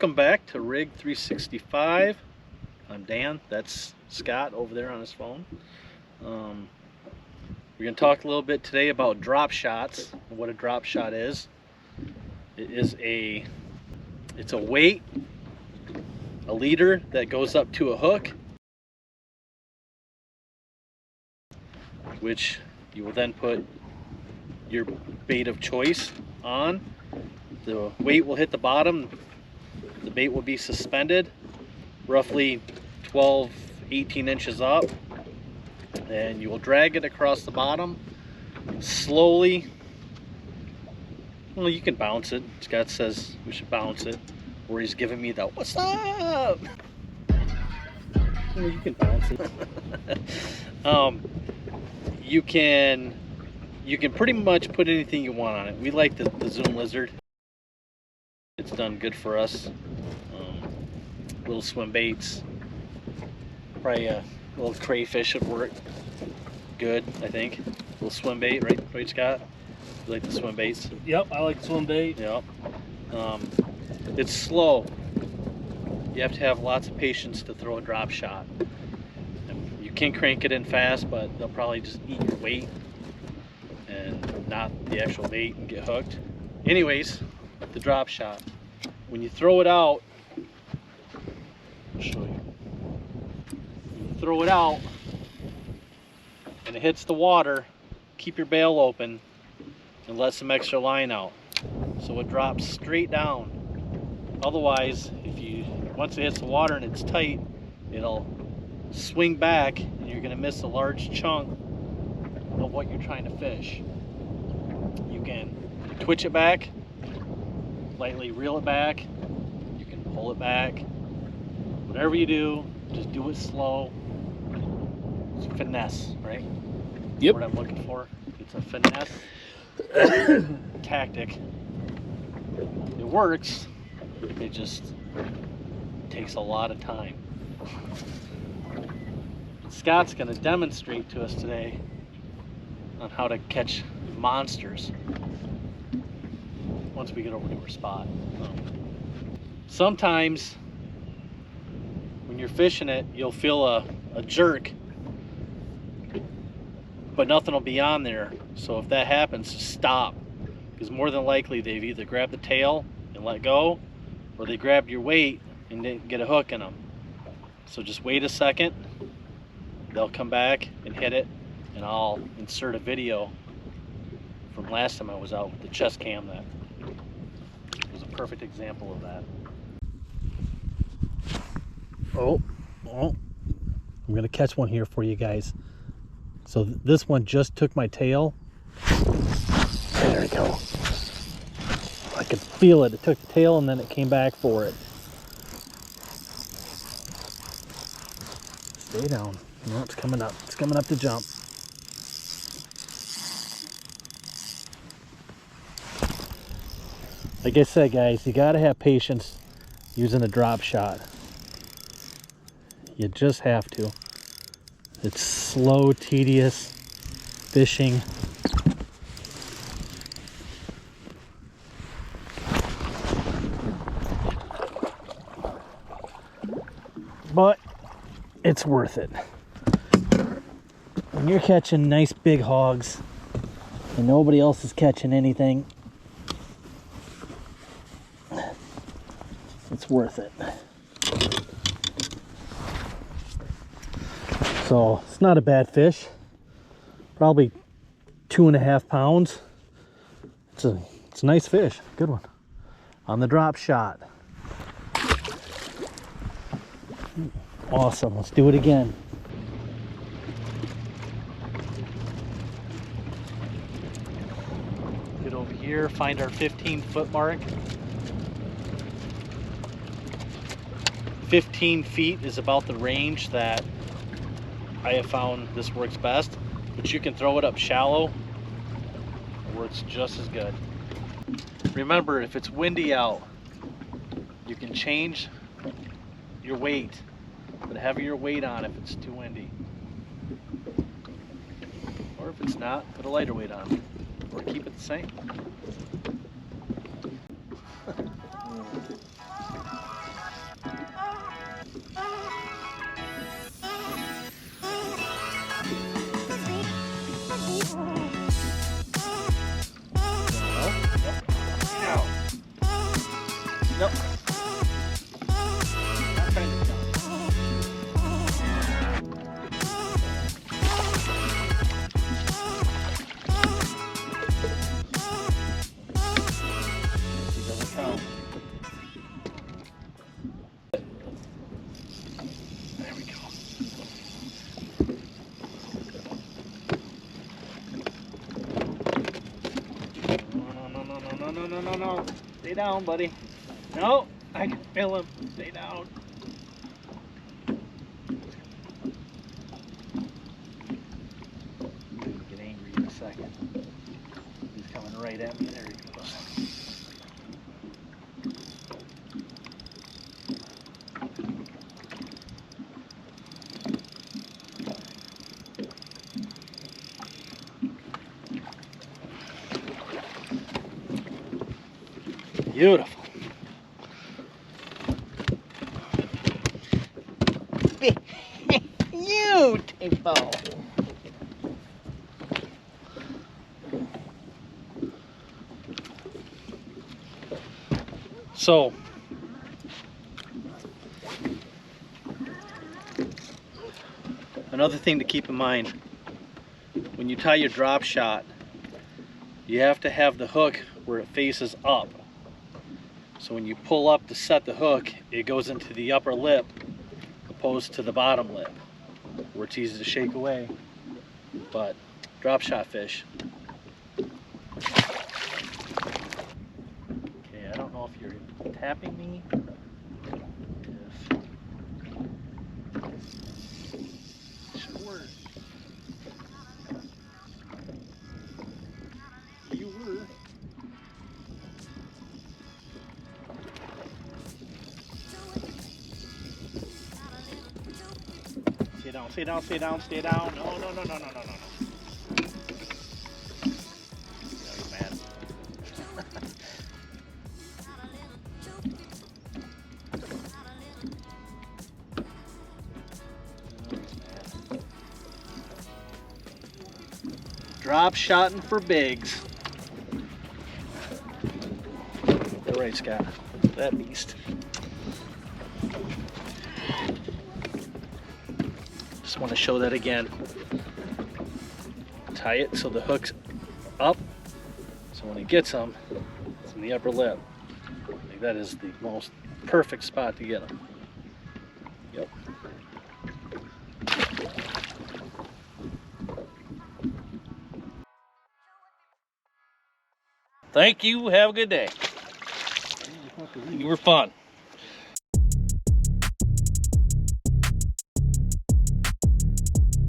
Welcome back to Rig 365. I'm Dan, that's Scott over there on his phone. We're going to talk a little bit today about drop shots and what a drop shot is. It's a weight, a leader that goes up to a hook, which you will then put your bait of choice on. The weight will hit the bottom, the bait will be suspended roughly 12-18 inches up, and you will drag it across the bottom slowly. Well, you can bounce it. Scott says we should bounce it, or he's giving me the "what's up?" Well, you can bounce it. You can pretty much put anything you want on it. We like the Zoom Lizard. It's done good for us. Little swim baits, probably a little crayfish would work good, I think. Little swim bait, right Scott? You like the swim baits? Yep, I like swim bait. Yep. It's slow. You have to have lots of patience to throw a drop shot. And you can crank it in fast, but they'll probably just eat your weight and not the actual bait and get hooked. Anyways, the drop shot. When you throw it out, I'll show you. You throw it out and it hits the water, keep your bail open and let some extra line out so it drops straight down. Otherwise, once it hits the water and it's tight, it'll swing back and you're going to miss a large chunk of what you're trying to fish. You can twitch it back, lightly reel it back, you can pull it back. Whatever you do, just do it slow. It's finesse, right? Yep. What I'm looking for. It's a finesse tactic. It works. It just takes a lot of time. Scott's going to demonstrate to us today on how to catch monsters once we get over to our spot. Sometimes when you're fishing it, you'll feel a jerk, but nothing will be on there. So if that happens, stop, because more than likely they've either grabbed the tail and let go, or they grabbed your weight and didn't get a hook in them. So just wait a second, they'll come back and hit it, and I'll insert a video from last time I was out with the chest cam that was a perfect example of that. Oh, I'm gonna catch one here for you guys. So this one just took my tail. There we go. I could feel it. It took the tail and then it came back for it. Stay down. No, it's coming up. It's coming up to jump. Like I said, guys, you gotta have patience using a drop shot. You just have to. It's slow, tedious fishing. But it's worth it. When you're catching nice big hogs and nobody else is catching anything, it's worth it. So it's not a bad fish, probably 2.5 pounds. It's a nice fish, good one on the drop shot. Awesome, let's do it again. Get over here, find our 15-foot mark. 15 feet is about the range that I have found this works best, but you can throw it up shallow. It works just as good. Remember, if it's windy out, you can change your weight. Put heavier weight on if it's too windy. Or if it's not, put a lighter weight on. Or keep it the same. Nope. Not trying to jump. He doesn't count. There we go. No. Stay down, buddy. No, I can feel him. Stay down. He'll get angry in a second. He's coming right at me. There he goes. Beautiful. Beautiful. So, another thing to keep in mind, when you tie your drop shot, you have to have the hook where it faces up. So when you pull up to set the hook, it goes into the upper lip opposed to the bottom lip, where it's easy to shake away. But drop shot fish. Okay, I don't know if you're tapping me. Sure. You were. Stay down, stay down, stay down. No. Yeah, he's mad. Drop shotting for bigs. All right, Scott. That beast. Just want to show that again. Tie it so the hook's up, so when he gets them, it's in the upper lip. Like that is the most perfect spot to get them. Yep. Thank you. Have a good day. You were fun.